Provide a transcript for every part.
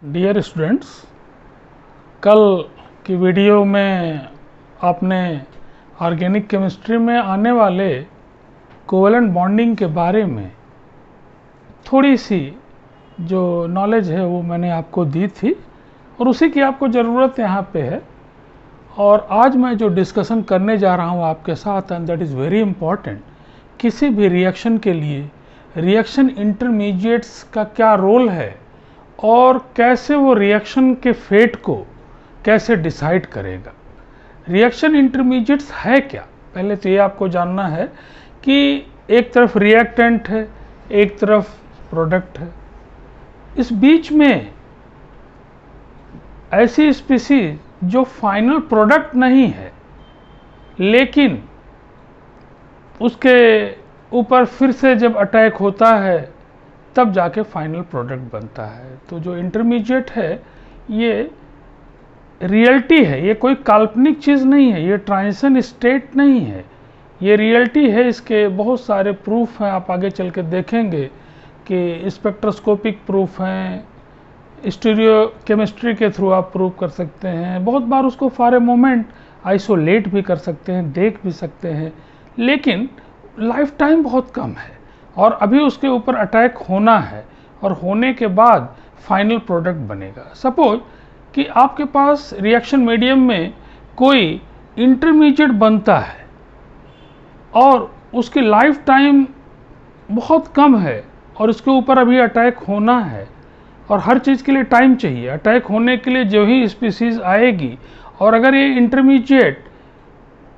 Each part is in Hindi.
डियर स्टूडेंट्स, कल की वीडियो में आपने ऑर्गेनिक केमिस्ट्री में आने वाले कोवेलेंट बॉन्डिंग के बारे में थोड़ी सी जो नॉलेज है वो मैंने आपको दी थी और उसी की आपको ज़रूरत यहाँ पे है। और आज मैं जो डिस्कशन करने जा रहा हूँ आपके साथ, and that is very important, किसी भी रिएक्शन के लिए रिएक्शन इंटरमीडिएट्स का क्या रोल है और कैसे वो रिएक्शन के फेट को कैसे डिसाइड करेगा। रिएक्शन इंटरमीडिएट्स है क्या, पहले तो ये आपको जानना है कि एक तरफ रिएक्टेंट है, एक तरफ प्रोडक्ट है। इस बीच में ऐसी स्पीसीज जो फाइनल प्रोडक्ट नहीं है लेकिन उसके ऊपर फिर से जब अटैक होता है तब जाके फाइनल प्रोडक्ट बनता है। तो जो इंटरमीडिएट है ये रियलिटी है, ये कोई काल्पनिक चीज़ नहीं है, ये ट्रांजिशन स्टेट नहीं है, ये रियलिटी है। इसके बहुत सारे प्रूफ हैं, आप आगे चल के देखेंगे कि स्पेक्ट्रोस्कोपिक प्रूफ हैं, स्टीरियो केमिस्ट्री के थ्रू आप प्रूव कर सकते हैं, बहुत बार उसको फॉर ए मोमेंट आइसोलेट भी कर सकते हैं, देख भी सकते हैं, लेकिन लाइफ टाइम बहुत कम है और अभी उसके ऊपर अटैक होना है और होने के बाद फाइनल प्रोडक्ट बनेगा। सपोज कि आपके पास रिएक्शन मीडियम में कोई इंटरमीडिएट बनता है और उसकी लाइफ टाइम बहुत कम है और उसके ऊपर अभी अटैक होना है और हर चीज़ के लिए टाइम चाहिए। अटैक होने के लिए जो ही स्पीसीज आएगी और अगर ये इंटरमीडिएट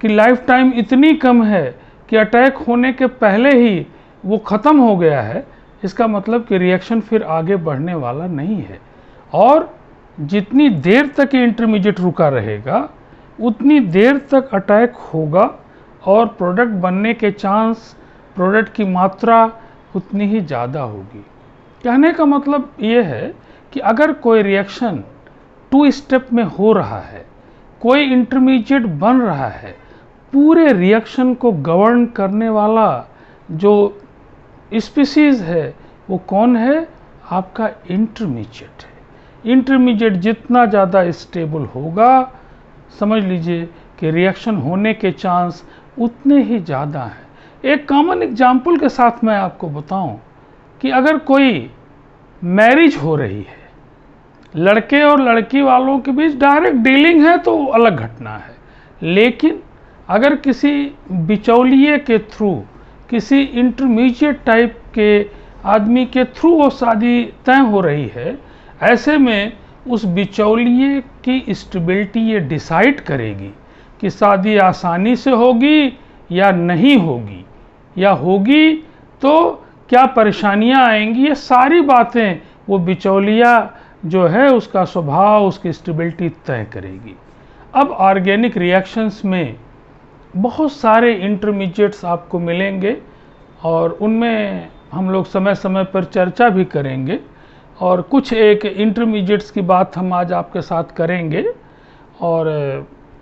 की लाइफ टाइम इतनी कम है कि अटैक होने के पहले ही वो ख़त्म हो गया है, इसका मतलब कि रिएक्शन फिर आगे बढ़ने वाला नहीं है। और जितनी देर तक ये इंटरमीडिएट रुका रहेगा उतनी देर तक अटैक होगा और प्रोडक्ट बनने के चांस, प्रोडक्ट की मात्रा उतनी ही ज़्यादा होगी। कहने का मतलब ये है कि अगर कोई रिएक्शन 2 स्टेप में हो रहा है, कोई इंटरमीडिएट बन रहा है, पूरे रिएक्शन को गवर्न करने वाला जो स्पीसीज है वो कौन है? आपका इंटरमीडिएट है। इंटरमीडिएट जितना ज़्यादा स्टेबल होगा, समझ लीजिए कि रिएक्शन होने के चांस उतने ही ज़्यादा हैं। एक कॉमन एग्जांपल के साथ मैं आपको बताऊं कि अगर कोई मैरिज हो रही है, लड़के और लड़की वालों के बीच डायरेक्ट डीलिंग है तो अलग घटना है, लेकिन अगर किसी बिचौलिए के थ्रू, किसी इंटरमीडिएट टाइप के आदमी के थ्रू वो शादी तय हो रही है, ऐसे में उस बिचौलिए की स्टेबिलिटी ये डिसाइड करेगी कि शादी आसानी से होगी या नहीं होगी, या होगी तो क्या परेशानियां आएंगी। ये सारी बातें वो बिचौलिया जो है उसका स्वभाव, उसकी स्टेबिलिटी तय करेगी। अब ऑर्गेनिक रिएक्शंस में बहुत सारे इंटरमीडिएट्स आपको मिलेंगे और उनमें हम लोग समय समय पर चर्चा भी करेंगे और कुछ एक इंटरमीडिएट्स की बात हम आज आपके साथ करेंगे और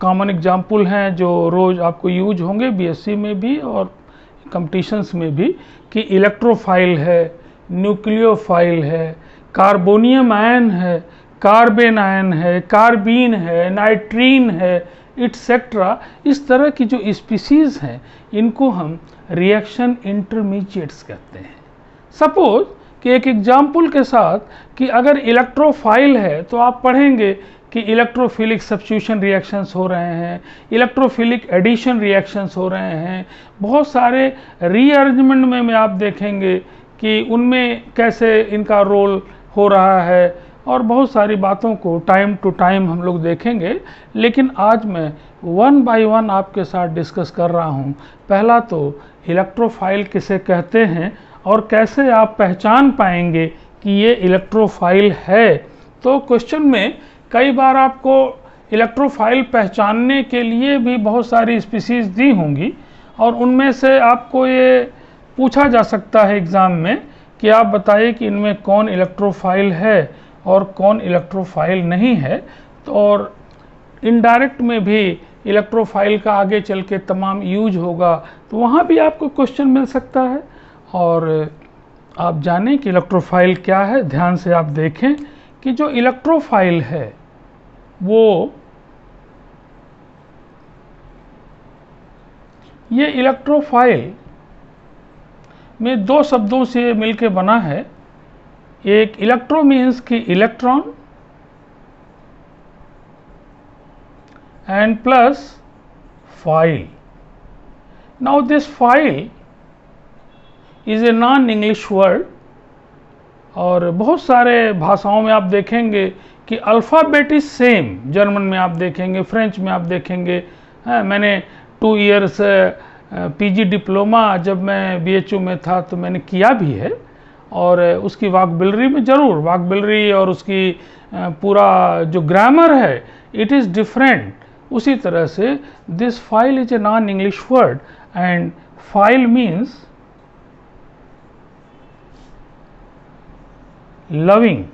कॉमन एग्जाम्पल हैं जो रोज़ आपको यूज होंगे बीएससी में भी और कंपटीशंस में भी, कि इलेक्ट्रोफाइल है, न्यूक्लियोफाइल है, कार्बोनियम आयन है, कार्बेन आयन है, कार्बीन है, नाइट्रीन है, इट्सेट्रा। इस तरह की जो स्पीसीज हैं इनको हम रिएक्शन इंटरमीडिएट्स कहते हैं। सपोज कि एक एग्जाम्पल के साथ कि अगर इलेक्ट्रोफाइल है तो आप पढ़ेंगे कि इलेक्ट्रोफिलिक सब्स्टिट्यूशन रिएक्शंस हो रहे हैं, इलेक्ट्रोफिलिक एडिशन रिएक्शंस हो रहे हैं, बहुत सारे रीअरेंजमेंट में आप देखेंगे कि उनमें कैसे इनका रोल हो रहा है और बहुत सारी बातों को टाइम टू टाइम हम लोग देखेंगे। लेकिन आज मैं 1 बाय 1 आपके साथ डिस्कस कर रहा हूँ। पहला तो इलेक्ट्रोफाइल किसे कहते हैं और कैसे आप पहचान पाएंगे कि ये इलेक्ट्रोफाइल है। तो क्वेश्चन में कई बार आपको इलेक्ट्रोफाइल पहचानने के लिए भी बहुत सारी स्पीसीज दी होंगी और उनमें से आपको ये पूछा जा सकता है एग्ज़ाम में कि आप बताइए कि इनमें कौन इलेक्ट्रोफाइल है और कौन इलेक्ट्रोफाइल नहीं है। तो और इनडायरेक्ट में भी इलेक्ट्रोफाइल का आगे चल के तमाम यूज होगा, तो वहाँ भी आपको क्वेश्चन मिल सकता है। और आप जानें कि इलेक्ट्रोफाइल क्या है, ध्यान से आप देखें कि जो इलेक्ट्रोफाइल है वो ये इलेक्ट्रोफाइल में दो शब्दों से मिलके बना है। एक इलेक्ट्रो मीन्स कि electron and plus file. Now this file is a non English word, और बहुत सारे भाषाओं में आप देखेंगे कि अल्फ़ाबेट इज सेम। जर्मन में आप देखेंगे, फ्रेंच में आप देखेंगे। मैंने 2 इयर्स पीजी डिप्लोमा जब मैं बीएचयू में था तो मैंने किया भी है, और उसकी वोकैब्युलरी में ज़रूर वोकैब्युलरी और उसकी पूरा जो ग्रामर है इट इज़ डिफरेंट। उसी तरह से this file is a non English word and file means loving.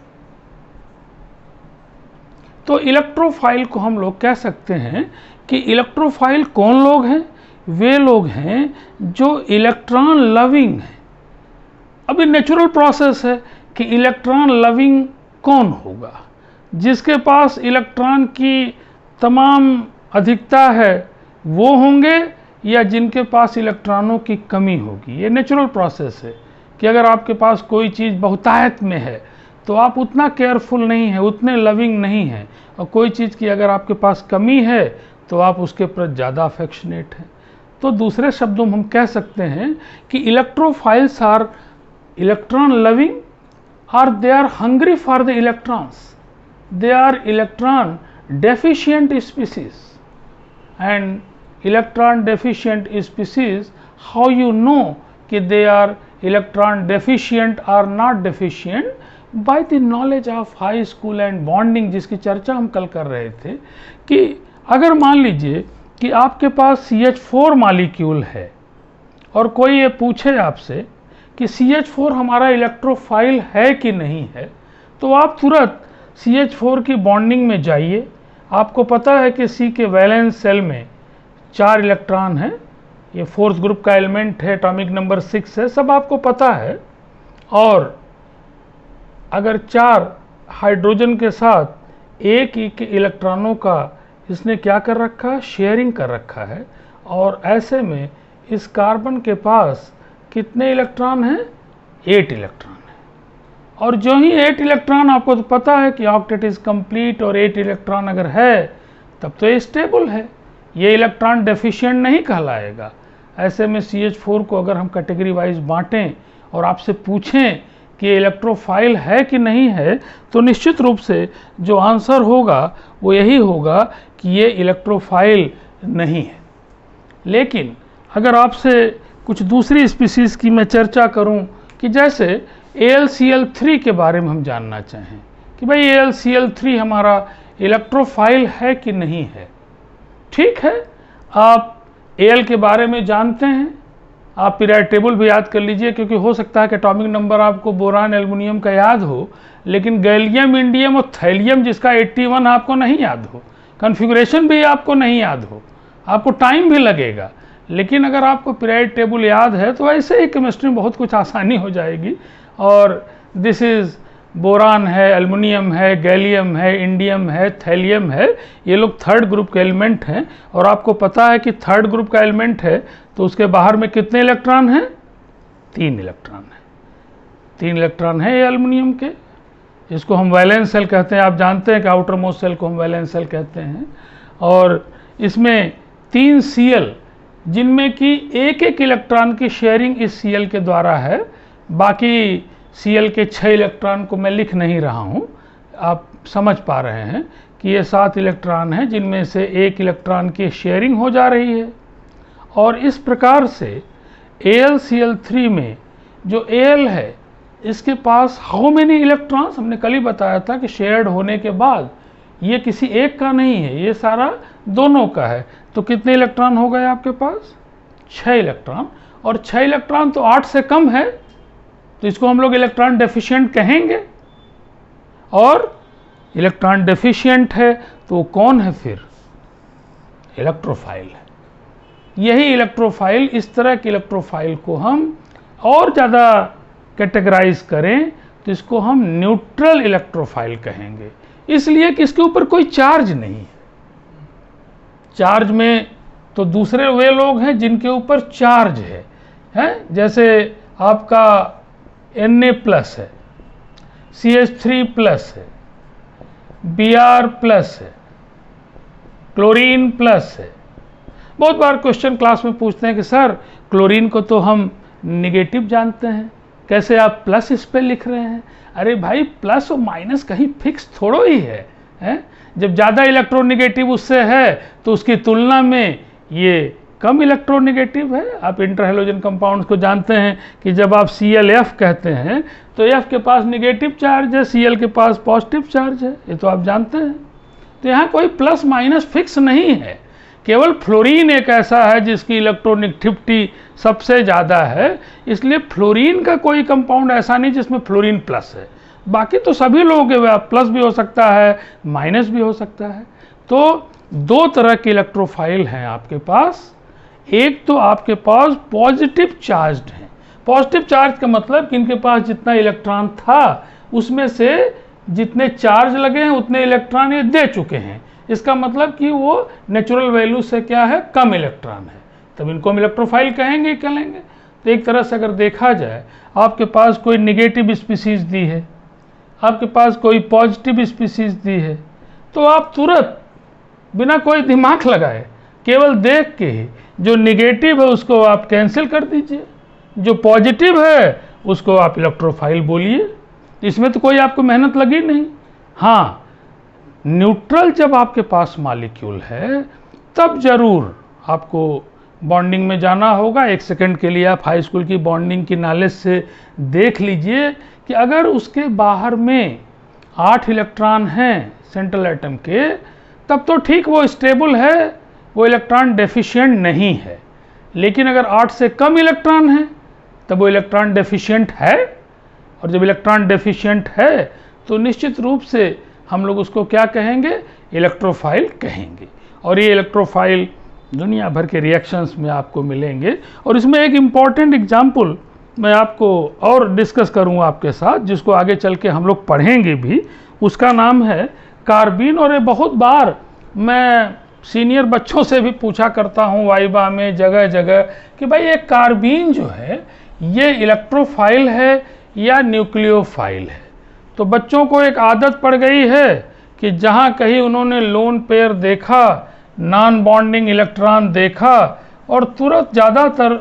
तो इलेक्ट्रोफाइल को हम लोग कह सकते हैं कि इलेक्ट्रोफाइल कौन लोग हैं? वे लोग हैं जो इलेक्ट्रॉन लविंग हैं। अभी नेचुरल प्रोसेस है कि इलेक्ट्रॉन लविंग कौन होगा? जिसके पास इलेक्ट्रॉन की तमाम अधिकता है वो होंगे, या जिनके पास इलेक्ट्रॉनों की कमी होगी। ये नेचुरल प्रोसेस है कि अगर आपके पास कोई चीज़ बहुतायत में है तो आप उतना केयरफुल नहीं है, उतने लविंग नहीं हैं, और कोई चीज़ की अगर आपके पास कमी है तो आप उसके प्रति ज़्यादा अफेक्शनेट हैं। तो दूसरे शब्दों में हम कह सकते हैं कि इलेक्ट्रोफाइल्स आर इलेक्ट्रॉन लविंग और they are hungry for the electrons. They are electron deficient species, and electron deficient species, how you know कि दे आर इलेक्ट्रॉन डेफिशिएंट और not deficient? By the knowledge of high school and bonding, जिसकी चर्चा हम कल कर रहे थे। कि अगर मान लीजिए कि आपके पास CH4 मॉलिक्यूल है और कोई ये पूछे आपसे कि CH4 हमारा इलेक्ट्रोफाइल है कि नहीं है, तो आप तुरंत CH4 की बॉन्डिंग में जाइए। आपको पता है कि C के वैलेंस सेल में 4 इलेक्ट्रॉन है, ये 4th ग्रुप का एलिमेंट है, एटॉमिक नंबर 6 है, सब आपको पता है। और अगर 4 हाइड्रोजन के साथ एक ही के इलेक्ट्रॉनों का इसने क्या कर रखा है? शेयरिंग कर रखा है। और ऐसे में इस कार्बन के पास कितने इलेक्ट्रॉन हैं? 8 इलेक्ट्रॉन है। और जो ही 8 इलेक्ट्रॉन, आपको तो पता है कि ऑक्टेट इज कंप्लीट, और 8 इलेक्ट्रॉन अगर है तब तो ये स्टेबल है, ये इलेक्ट्रॉन डेफिशिएंट नहीं कहलाएगा। ऐसे में CH4 को अगर हम कैटेगरी वाइज बांटें और आपसे पूछें कि इलेक्ट्रोफाइल है कि नहीं है, तो निश्चित रूप से जो आंसर होगा वो यही होगा कि ये इलेक्ट्रोफाइल नहीं है। लेकिन अगर आपसे कुछ दूसरी स्पीसीज़ की मैं चर्चा करूं कि जैसे AlCl3 के बारे में हम जानना चाहें कि भाई AlCl3 हमारा इलेक्ट्रोफाइल है कि नहीं है। ठीक है, आप Al के बारे में जानते हैं, आप पीरियड टेबल भी याद कर लीजिए, क्योंकि हो सकता है कि एटॉमिक नंबर आपको बोरान एल्युमिनियम का याद हो, लेकिन गैलियम, इंडियम और थैलियम जिसका 81 आपको नहीं याद हो, कॉन्फ़िगरेशन भी आपको नहीं याद हो, आपको टाइम भी लगेगा। लेकिन अगर आपको पीरियड टेबल याद है तो ऐसे ही केमिस्ट्री में बहुत कुछ आसानी हो जाएगी। और दिस इज़ बोरान है, एल्युमिनियम है, गैलियम है, इंडियम है, थैलियम है, ये लोग 3rd ग्रुप के एलिमेंट हैं। और आपको पता है कि 3rd ग्रुप का एलिमेंट है तो उसके बाहर में कितने इलेक्ट्रॉन हैं? 3 इलेक्ट्रॉन है। 3 इलेक्ट्रॉन है ये एल्युमिनियम के, इसको हम वैलेंस सेल कहते हैं। आप जानते हैं कि आउटर मोस्ट सेल को हम वैलेंस सेल कहते हैं। और इसमें 3 Cl, जिनमें कि एक इलेक्ट्रॉन की शेयरिंग इस Cl के द्वारा है। बाकी Cl के 6 इलेक्ट्रॉन को मैं लिख नहीं रहा हूँ, आप समझ पा रहे हैं कि ये 7 इलेक्ट्रॉन हैं, जिनमें से 1 इलेक्ट्रॉन की शेयरिंग हो जा रही है। और इस प्रकार से AlCl3 में जो Al है इसके पास हाउ मेनी इलेक्ट्रॉन्स, हमने कल ही बताया था कि शेयर्ड होने के बाद ये किसी एक का नहीं है, ये सारा दोनों का है। तो कितने इलेक्ट्रॉन हो गए आपके पास? 6 इलेक्ट्रॉन। और 6 इलेक्ट्रॉन तो 8 से कम है, तो इसको हम लोग इलेक्ट्रॉन डेफिशिएंट कहेंगे। और इलेक्ट्रॉन डेफिशिएंट है तो कौन है फिर? इलेक्ट्रोफाइल है। यही इलेक्ट्रोफाइल, इस तरह के इलेक्ट्रोफाइल को हम और ज़्यादा कैटेगराइज करें तो इसको हम न्यूट्रल इलेक्ट्रोफाइल कहेंगे, इसलिए कि इसके ऊपर कोई चार्ज नहीं है। चार्ज में तो दूसरे वे लोग हैं जिनके ऊपर चार्ज है, जैसे आपका Na+ है, CH3+ है, Br+ है, क्लोरीन प्लस है। बहुत बार क्वेश्चन क्लास में पूछते हैं कि सर क्लोरीन को तो हम निगेटिव जानते हैं, कैसे आप प्लस इस पे लिख रहे हैं? अरे भाई, प्लस और माइनस कहीं फिक्स थोड़ो ही है? जब ज़्यादा इलेक्ट्रोनिगेटिव उससे है तो उसकी तुलना में ये कम इलेक्ट्रोनिगेटिव है। आप इंटरहैलोजन कंपाउंड्स को जानते हैं कि जब आप ClF कहते हैं तो F के पास निगेटिव चार्ज है, Cl के पास पॉजिटिव चार्ज है, ये तो आप जानते हैं। तो यहाँ कोई प्लस माइनस फिक्स नहीं है, केवल फ्लोरीन एक ऐसा है जिसकी इलेक्ट्रोनेगेटिविटी सबसे ज़्यादा है, इसलिए फ्लोरीन का कोई कंपाउंड ऐसा नहीं जिसमें फ्लोरीन प्लस है। बाकी तो सभी लोगों के प्लस भी हो सकता है, माइनस भी हो सकता है। तो दो तरह के इलेक्ट्रोफाइल हैं आपके पास। एक तो आपके पास पॉजिटिव चार्ज्ड हैं। पॉजिटिव चार्ज का मतलब कि इनके पास जितना इलेक्ट्रॉन था उसमें से जितने चार्ज लगे हैं उतने इलेक्ट्रॉन ये दे चुके हैं। इसका मतलब कि वो नेचुरल वैल्यू से क्या है, कम इलेक्ट्रॉन है, तब इनको हम इलेक्ट्रोफाइल कहेंगे। तो एक तरह से अगर देखा जाए, आपके पास कोई निगेटिव स्पीसीज दी है, आपके पास कोई पॉजिटिव स्पीसीज दी है, तो आप तुरंत बिना कोई दिमाग लगाए केवल देख के ही जो निगेटिव है उसको आप कैंसिल कर दीजिए, जो पॉजिटिव है उसको आप इलेक्ट्रोफाइल बोलिए। इसमें तो कोई आपको मेहनत लगी नहीं। हाँ, न्यूट्रल जब आपके पास मॉलिक्यूल है तब जरूर आपको बॉन्डिंग में जाना होगा। एक सेकंड के लिए आप हाई स्कूल की बॉन्डिंग की नॉलेज से देख लीजिए कि अगर उसके बाहर में 8 इलेक्ट्रॉन हैं सेंट्रल एटम के, तब तो ठीक, वो स्टेबल है, वो इलेक्ट्रॉन डेफिशिएंट नहीं है। लेकिन अगर 8 से कम इलेक्ट्रॉन है तब वो इलेक्ट्रॉन डेफिशिएंट है, और जब इलेक्ट्रॉन डेफिशिएंट है तो निश्चित रूप से हम लोग उसको क्या कहेंगे, इलेक्ट्रोफाइल कहेंगे। और ये इलेक्ट्रोफाइल दुनिया भर के रिएक्शंस में आपको मिलेंगे। और इसमें एक इम्पॉर्टेंट एग्जाम्पल मैं आपको और डिस्कस करूँगा आपके साथ, जिसको आगे चल के हम लोग पढ़ेंगे भी। उसका नाम है कार्बीन। और ये बहुत बार मैं सीनियर बच्चों से भी पूछा करता हूँ वाइवा में, जगह जगह, कि भाई ये कार्बीन जो है ये इलेक्ट्रोफाइल है या न्यूक्लियोफाइल है। तो बच्चों को एक आदत पड़ गई है कि जहाँ कहीं उन्होंने लोन पेयर देखा, नॉन बॉन्डिंग इलेक्ट्रॉन देखा, और तुरंत ज़्यादातर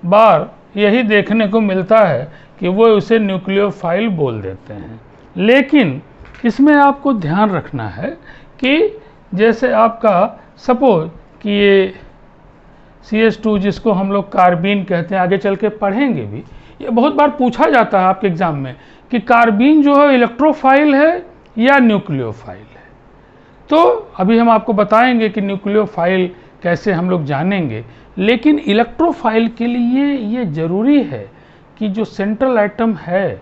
बार यही देखने को मिलता है कि वो उसे न्यूक्लियोफाइल बोल देते हैं। लेकिन इसमें आपको ध्यान रखना है कि जैसे आपका सपोज कि ये CH2 जिसको हम लोग कार्बीन कहते हैं, आगे चल के पढ़ेंगे भी, ये बहुत बार पूछा जाता है आपके एग्जाम में कि कार्बीन जो है इलेक्ट्रोफाइल है या न्यूक्लियोफाइल है। तो अभी हम आपको बताएंगे कि न्यूक्लियोफाइल कैसे हम लोग जानेंगे। लेकिन इलेक्ट्रोफाइल के लिए ये ज़रूरी है कि जो सेंट्रल एटम है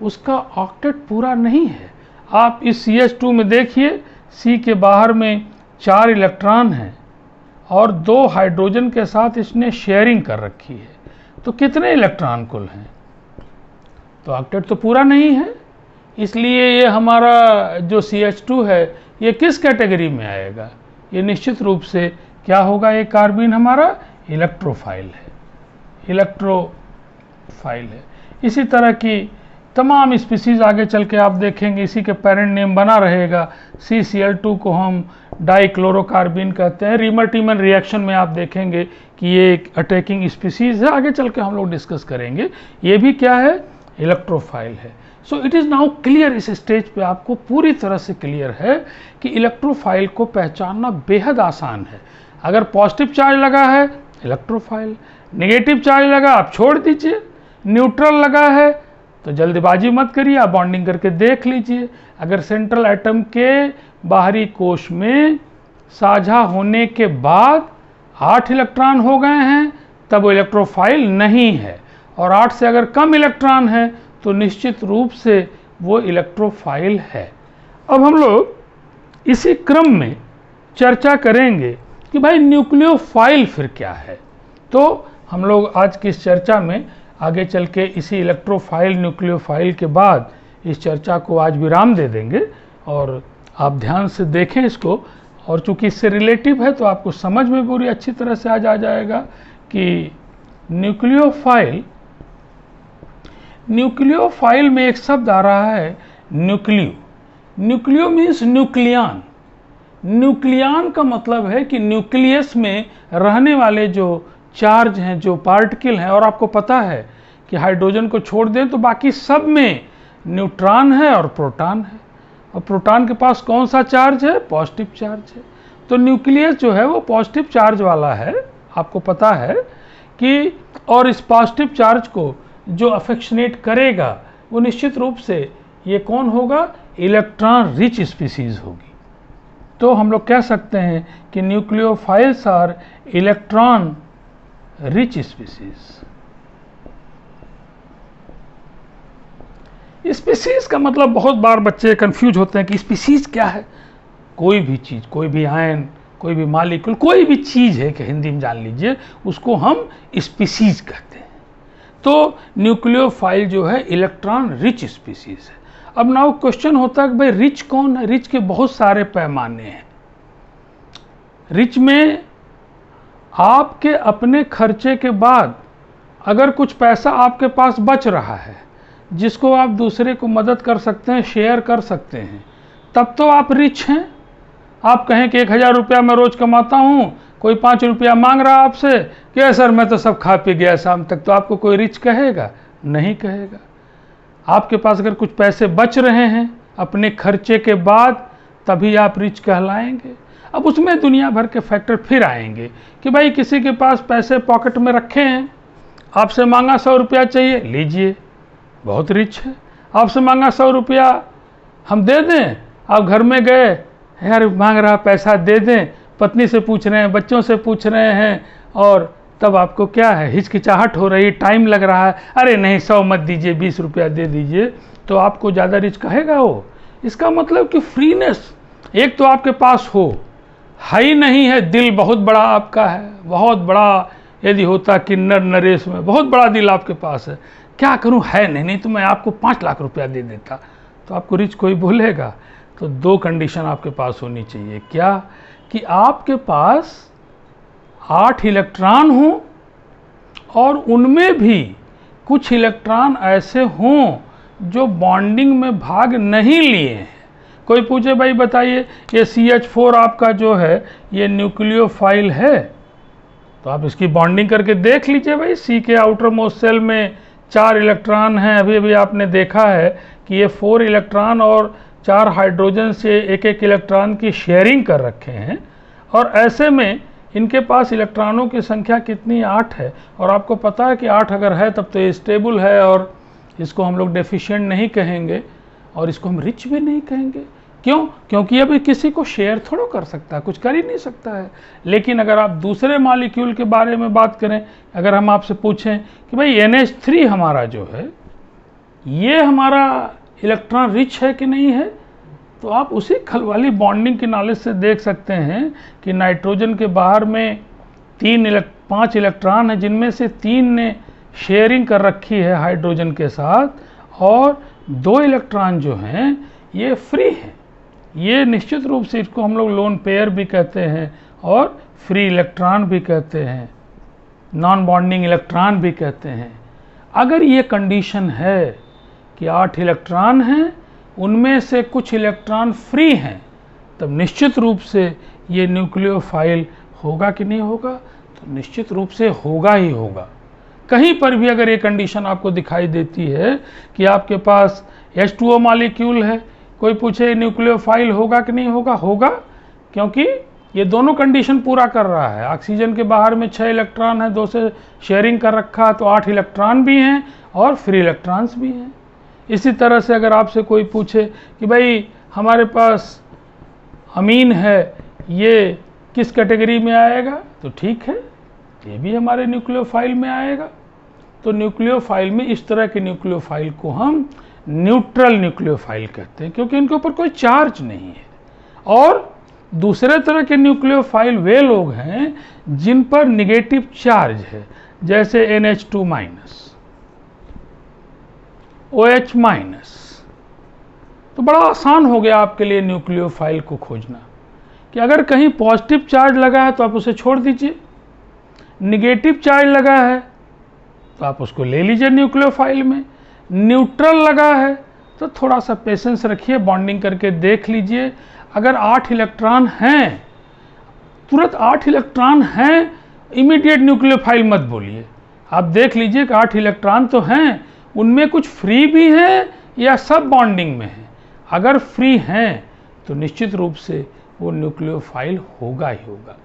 उसका ऑक्टेट पूरा नहीं है। आप इस CH2 में देखिए, C के बाहर में 4 इलेक्ट्रॉन हैं और 2 हाइड्रोजन के साथ इसने शेयरिंग कर रखी है, तो कितने इलेक्ट्रॉन कुल हैं? तो ऑक्टेट तो पूरा नहीं है। इसलिए ये हमारा जो CH2 है ये किस कैटेगरी में आएगा? ये निश्चित रूप से क्या होगा, ये कार्बीन हमारा इलेक्ट्रोफाइल है, इलेक्ट्रोफाइल है। इसी तरह की तमाम स्पीसीज आगे चल के आप देखेंगे, इसी के पेरेंट नेम बना रहेगा। CCl2 को हम डाइक्लोरोकार्बीन कहते हैं। रीमर-टीमन रिएक्शन में आप देखेंगे कि ये एक अटैकिंग स्पीसीज है, आगे चल के हम लोग डिस्कस करेंगे। ये भी क्या है, इलेक्ट्रोफाइल है। So it is now clear, इस स्टेज पे आपको पूरी तरह से क्लियर है कि इलेक्ट्रोफाइल को पहचानना बेहद आसान है। अगर पॉजिटिव चार्ज लगा है इलेक्ट्रोफाइल, नेगेटिव चार्ज लगा आप छोड़ दीजिए, न्यूट्रल लगा है तो जल्दबाजी मत करिए, आप बॉन्डिंग करके देख लीजिए। अगर सेंट्रल एटम के बाहरी कोश में साझा होने के बाद 8 इलेक्ट्रॉन हो गए हैं तब वो इलेक्ट्रोफाइल नहीं है, और 8 से अगर कम इलेक्ट्रॉन है तो निश्चित रूप से वो इलेक्ट्रोफाइल है। अब हम लोग इसी क्रम में चर्चा करेंगे कि भाई न्यूक्लियोफाइल फिर क्या है। तो हम लोग आज की इस चर्चा में आगे चल के इसी इलेक्ट्रोफाइल न्यूक्लियोफाइल के बाद इस चर्चा को आज विराम दे देंगे और आप ध्यान से देखें इसको। और चूंकि इससे रिलेटिव है तो आपको समझ में पूरी अच्छी तरह से आज आ जाएगा कि न्यूक्लियोफाइल में एक शब्द आ रहा है न्यूक्लियो मीन्स न्यूक्लियन। न्यूक्लियन का मतलब है कि न्यूक्लियस में रहने वाले जो चार्ज हैं, जो पार्टिकल हैं, और आपको पता है कि हाइड्रोजन को छोड़ दें तो बाकी सब में न्यूट्रॉन है और प्रोटॉन है, और प्रोटॉन के पास कौन सा चार्ज है? पॉजिटिव चार्ज है। तो न्यूक्लियस जो है वो पॉजिटिव चार्ज वाला है, आपको पता है कि, और इस पॉजिटिव चार्ज को जो अफेक्शनेट करेगा वो निश्चित रूप से ये कौन होगा? इलेक्ट्रॉन रिच स्पीसीज होगी। तो हम लोग कह सकते हैं कि nucleophiles are electron rich species. Species का मतलब बहुत बार बच्चे कंफ्यूज होते हैं कि स्पीसीज क्या है। कोई भी चीज़, कोई भी आयन, कोई भी मालिक्यूल, कोई भी चीज़ है कि हिंदी में जान लीजिए, उसको हम स्पीसीज कहते हैं। तो न्यूक्लियोफाइल जो है इलेक्ट्रॉन रिच स्पीसीज है। अब नाउ क्वेश्चन होता है कि भाई रिच कौन है? रिच के बहुत सारे पैमाने हैं। रिच में आपके अपने खर्चे के बाद अगर कुछ पैसा आपके पास बच रहा है जिसको आप दूसरे को मदद कर सकते हैं, शेयर कर सकते हैं, तब तो आप रिच हैं। आप कहें कि 1000 रुपया मैं रोज कमाता हूँ, कोई 5 रुपया मांग रहा आपसे कि सर मैं तो सब खा पी गया शाम तक, तो आपको कोई रिच कहेगा? नहीं कहेगा। आपके पास अगर कुछ पैसे बच रहे हैं अपने खर्चे के बाद, तभी आप रिच कहलाएंगे। अब उसमें दुनिया भर के फैक्टर फिर आएंगे कि भाई किसी के पास पैसे पॉकेट में रखे हैं, आपसे मांगा 100 रुपया चाहिए, लीजिए, बहुत रिच है। आपसे मांगा 100 रुपया हम दे दें, आप घर में गए, यार मांग रहा पैसा दे दें, पत्नी से पूछ रहे हैं, बच्चों से पूछ रहे हैं, और तब आपको क्या है? हिचकिचाहट हो रही, टाइम लग रहा है, अरे नहीं 100 मत दीजिए, 20 रुपया दे दीजिए, तो आपको ज़्यादा रिच कहेगा वो? इसका मतलब कि फ्रीनेस एक तो आपके पास हो, ही नहीं है, दिल बहुत बड़ा आपका है, बहुत बड़ा, यदि होता किन्नर नरेश में, बहुत बड़ा दिल आपके पास है, क्या करूं, है नहीं तो मैं आपको 5 लाख रुपया दे देता, तो आपको रिच कोई बोलेगा? तो 2 कंडीशन आपके पास होनी चाहिए। क्या? कि आपके पास 8 इलेक्ट्रॉन हों और उनमें भी कुछ इलेक्ट्रॉन ऐसे हों जो बॉन्डिंग में भाग नहीं लिए हैं। कोई पूछे भाई बताइए ये CH4 आपका जो है ये न्यूक्लियोफाइल है, तो आप इसकी बॉन्डिंग करके देख लीजिए भाई। C के आउटर मोस्ट सेल में 4 इलेक्ट्रॉन हैं, अभी अभी आपने देखा है कि ये 4 इलेक्ट्रॉन और 4 हाइड्रोजन से एक इलेक्ट्रॉन की शेयरिंग कर रखे हैं, और ऐसे में इनके पास इलेक्ट्रॉनों की संख्या कितनी? 8 है। और आपको पता है कि 8 अगर है तब तो ये स्टेबल है, और इसको हम लोग डेफिशिएंट नहीं कहेंगे, और इसको हम रिच भी नहीं कहेंगे। क्यों? क्योंकि अभी किसी को शेयर थोड़ा कर सकता है, कुछ कर ही नहीं सकता है। लेकिन अगर आप दूसरे मॉलिक्यूल के बारे में बात करें, अगर हम आपसे पूछें कि भाई NH3 हमारा जो है ये हमारा इलेक्ट्रॉन रिच है कि नहीं है, तो आप उसी खल वाली बॉन्डिंग की नॉलेज से देख सकते हैं कि नाइट्रोजन के बाहर में 5 इलेक्ट्रॉन है, जिनमें से 3 ने शेयरिंग कर रखी है हाइड्रोजन के साथ, और 2 इलेक्ट्रॉन जो हैं ये फ्री हैं। ये निश्चित रूप से इसको हम लोग लोन पेयर भी कहते हैं और फ्री इलेक्ट्रॉन भी कहते हैं, नॉन बॉन्डिंग इलेक्ट्रॉन भी कहते हैं। अगर ये कंडीशन है कि 8 इलेक्ट्रॉन हैं, उनमें से कुछ इलेक्ट्रॉन फ्री हैं, तब निश्चित रूप से ये न्यूक्लियोफाइल होगा कि नहीं होगा? तो निश्चित रूप से होगा ही होगा। कहीं पर भी अगर ये कंडीशन आपको दिखाई देती है कि आपके पास H2O मॉलिक्यूल है, कोई पूछे न्यूक्लियोफाइल होगा कि नहीं होगा? होगा, क्योंकि ये दोनों कंडीशन पूरा कर रहा है। ऑक्सीजन के बाहर में 6 इलेक्ट्रॉन है, 2 से शेयरिंग कर रखा, तो 8 इलेक्ट्रॉन भी हैं और फ्री इलेक्ट्रॉन्स भी हैं। इसी तरह से अगर आपसे कोई पूछे कि भाई हमारे पास अमीन है, ये किस कैटेगरी में आएगा? तो ठीक है, ये भी हमारे न्यूक्लियोफाइल में आएगा। तो न्यूक्लियोफाइल में इस तरह के न्यूक्लियोफाइल को हम न्यूट्रल न्यूक्लियोफाइल कहते हैं, क्योंकि इनके ऊपर कोई चार्ज नहीं है। और दूसरे तरह के न्यूक्लियोफाइल वे लोग हैं जिन पर निगेटिव चार्ज है, जैसे NH2-। OH minus. तो बड़ा आसान हो गया आपके लिए न्यूक्लियोफाइल को खोजना कि अगर कहीं पॉजिटिव चार्ज लगा है तो आप उसे छोड़ दीजिए, निगेटिव चार्ज लगा है तो आप उसको ले लीजिए न्यूक्लियोफाइल में, न्यूट्रल लगा है तो थोड़ा सा पेशेंस रखिए, बॉन्डिंग करके देख लीजिए। अगर 8 इलेक्ट्रॉन हैं, तुरंत 8 इलेक्ट्रॉन हैं, इमीडिएट न्यूक्लियोफाइल मत बोलिए, आप देख लीजिए कि 8 इलेक्ट्रॉन तो हैं, उनमें कुछ फ्री भी हैं या सब बॉन्डिंग में हैं। अगर फ्री हैं तो निश्चित रूप से वो न्यूक्लियोफाइल होगा ही होगा।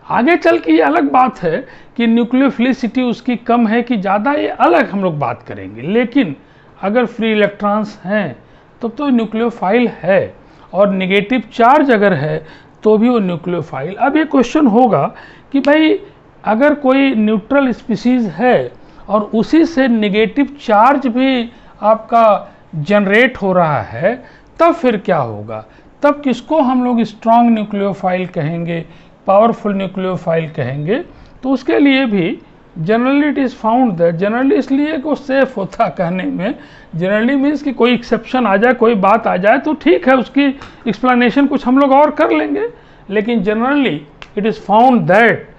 आगे चल के ये अलग बात है कि न्यूक्लियोफिलिसिटी उसकी कम है कि ज़्यादा, ये अलग हम लोग बात करेंगे, लेकिन अगर फ्री इलेक्ट्रॉन्स हैं तो न्यूक्लियोफाइल है, और नेगेटिव चार्ज अगर है तो भी वो न्यूक्लियोफाइल। अब ये क्वेश्चन होगा कि भाई अगर कोई न्यूट्रल स्पीसीज है और उसी से नेगेटिव चार्ज भी आपका जनरेट हो रहा है, तब फिर क्या होगा? तब किसको हम लोग स्ट्रॉन्ग न्यूक्लियोफाइल कहेंगे, पावरफुल न्यूक्लियोफाइल कहेंगे? तो उसके लिए भी generally it is found that, generally इसलिए कि वो सेफ होता कहने में, जनरली मीन्स कि कोई एक्सेप्शन आ जाए, कोई बात आ जाए तो ठीक है, उसकी एक्सप्लेनेशन कुछ हम लोग और कर लेंगे, लेकिन generally it is found that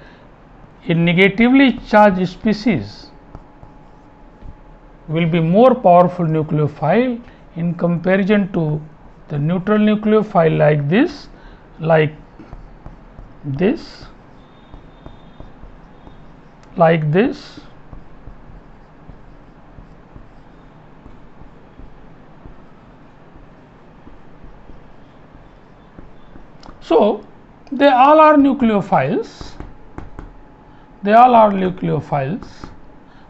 in negatively charge species will be more powerful nucleophile in comparison to the neutral nucleophile like this, like this, like this. So they all are nucleophiles, they all are nucleophiles,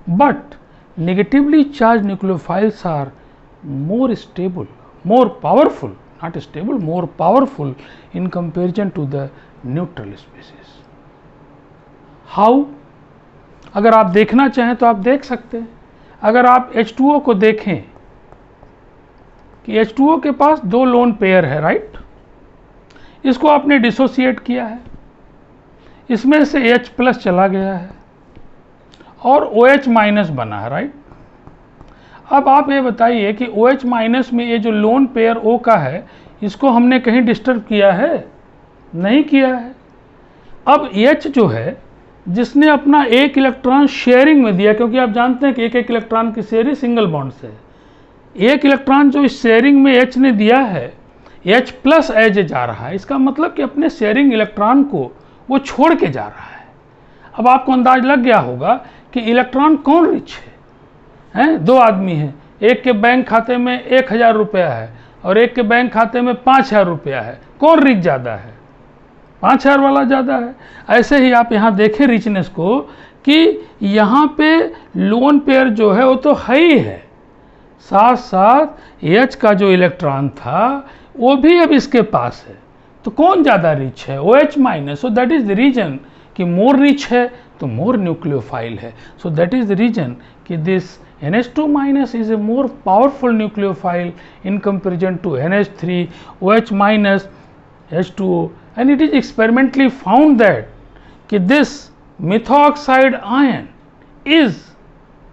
but negatively charged nucleophiles are more stable, more powerful, not stable, more powerful in comparison to the neutral species. How? अगर आप देखना चाहें तो आप देख सकते हैं। अगर आप H2O को देखें कि H2O के पास 2 लोन पेयर है, राइट? इसको आपने डिसोसिएट किया है, इसमें से H प्लस चला गया है और OH माइनस बना है, राइट? अब आप ये बताइए कि OH माइनस में ये जो लोन पेयर O का है, इसको हमने कहीं डिस्टर्ब किया है? नहीं किया है। अब H जो है, जिसने अपना 1 इलेक्ट्रॉन शेयरिंग में दिया, क्योंकि आप जानते हैं कि 1 इलेक्ट्रॉन की शेयरिंग सिंगल बॉन्ड से है, 1 इलेक्ट्रॉन जो इस शेयरिंग में H ने दिया है, H प्लस एज जा रहा है, इसका मतलब कि अपने शेयरिंग इलेक्ट्रॉन को वो छोड़ के जा रहा है। अब आपको अंदाज लग गया होगा कि इलेक्ट्रॉन कौन रिच है? 2 आदमी हैं, एक के बैंक खाते में 1000 रुपया है और एक के बैंक खाते में 5000 रुपया है, कौन रिच ज़्यादा है? 5000 वाला ज़्यादा है। ऐसे ही आप यहाँ देखें रिचनेस को कि यहाँ पे लोन पेयर जो है वो तो है ही है, साथ साथ H का जो इलेक्ट्रॉन था वो भी अब इसके पास है, तो कौन ज़्यादा रिच है? OH minus. So that is the reason कि मोर रिच है तो मोर न्यूक्लियोफाइल है। So that is the reason कि this NH2 minus is a more powerful nucleophile in comparison to NH3, OH minus, H2O, and it is experimentally found that कि this methoxide ion is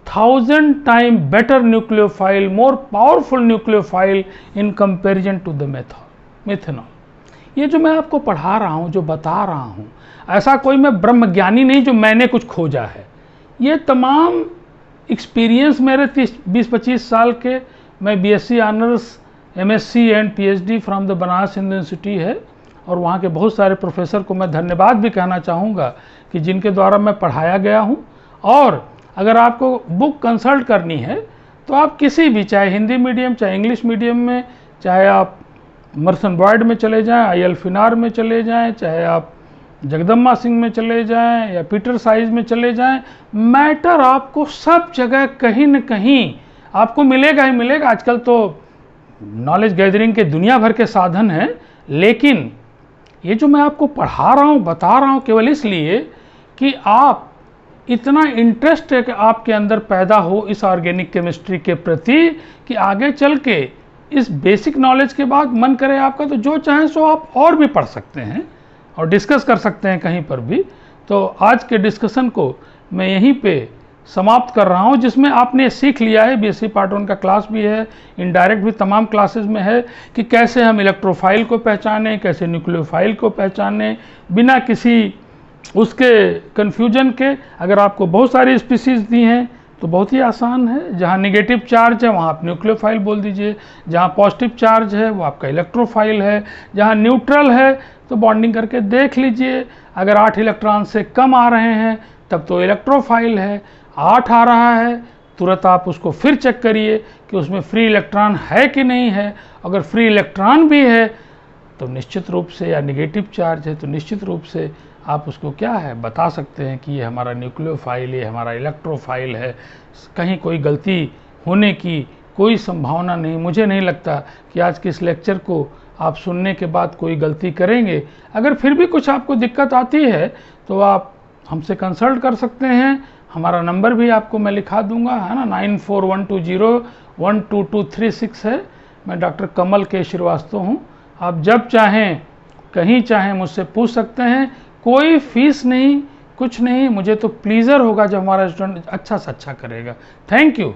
1000 times better nucleophile, more powerful nucleophile in comparison to the methanol. ये जो मैं आपको पढ़ा रहा हूँ, जो बता रहा हूँ, ऐसा कोई मैं ब्रह्मज्ञानी नहीं जो मैंने कुछ खोजा है। ये तमाम एक्सपीरियंस मेरे 20-25 साल के, मैं BSc honours, MSc and PhD from the Banaras Hindu university है, और वहाँ के बहुत सारे प्रोफेसर को मैं धन्यवाद भी कहना चाहूँगा कि जिनके द्वारा मैं पढ़ाया गया हूँ। और अगर आपको बुक कंसल्ट करनी है तो आप किसी भी, चाहे हिंदी मीडियम चाहे इंग्लिश मीडियम में, चाहे आप मर्सन बॉयड में चले जाएं, IL फिनार में चले जाएं, चाहे आप जगदम्बा सिंह में चले जाएं या पीटर साइज में चले जाएं, मैटर आपको सब जगह कहीं न कहीं आपको मिलेगा ही मिलेगा। आजकल तो नॉलेज गैदरिंग के दुनिया भर के साधन हैं, लेकिन ये जो मैं आपको पढ़ा रहा हूँ, बता रहा हूँ, केवल इसलिए कि आप इतना इंटरेस्ट है कि आपके अंदर पैदा हो इस ऑर्गेनिक केमिस्ट्री के प्रति कि आगे चल के इस बेसिक नॉलेज के बाद मन करे आपका तो जो चाहें सो आप और भी पढ़ सकते हैं और डिस्कस कर सकते हैं कहीं पर भी। तो आज के डिस्कशन को मैं यहीं पे समाप्त कर रहा हूं, जिसमें आपने सीख लिया है, बीएससी पार्ट 1 का क्लास भी है, इनडायरेक्ट भी तमाम क्लासेस में है कि कैसे हम इलेक्ट्रोफाइल को पहचाने, कैसे न्यूक्लियोफाइल को पहचाने बिना किसी उसके कन्फ्यूजन के। अगर आपको बहुत सारी स्पीसीज दी हैं तो बहुत ही आसान है, जहाँ निगेटिव चार्ज है वहाँ आप न्यूक्लियोफाइल बोल दीजिए, जहाँ पॉजिटिव चार्ज है वो आपका इलेक्ट्रोफाइल है, जहाँ न्यूट्रल है तो बॉन्डिंग करके देख लीजिए। अगर 8 इलेक्ट्रॉन से कम आ रहे हैं तब तो इलेक्ट्रोफाइल है, 8 आ रहा है तुरंत आप उसको फिर चेक करिए कि उसमें फ्री इलेक्ट्रॉन है कि नहीं है। अगर फ्री इलेक्ट्रॉन भी है तो निश्चित रूप से, या निगेटिव चार्ज है तो निश्चित रूप से आप उसको क्या है बता सकते हैं कि ये हमारा न्यूक्लियोफाइल, ये हमारा इलेक्ट्रोफाइल है। कहीं कोई गलती होने की कोई संभावना नहीं। मुझे नहीं लगता कि आज के इस लेक्चर को आप सुनने के बाद कोई गलती करेंगे। अगर फिर भी कुछ आपको दिक्कत आती है तो आप हमसे कंसल्ट कर सकते हैं। हमारा नंबर भी आपको मैं लिखा दूंगा, है ना, 9412012236 है। मैं डॉक्टर कमल के श्रीवास्तव हूँ। आप जब चाहें कहीं चाहें मुझसे पूछ सकते हैं, कोई फीस नहीं, कुछ नहीं। मुझे तो प्लीज़र होगा जब हमारा स्टूडेंट अच्छा से अच्छा करेगा। Thank you.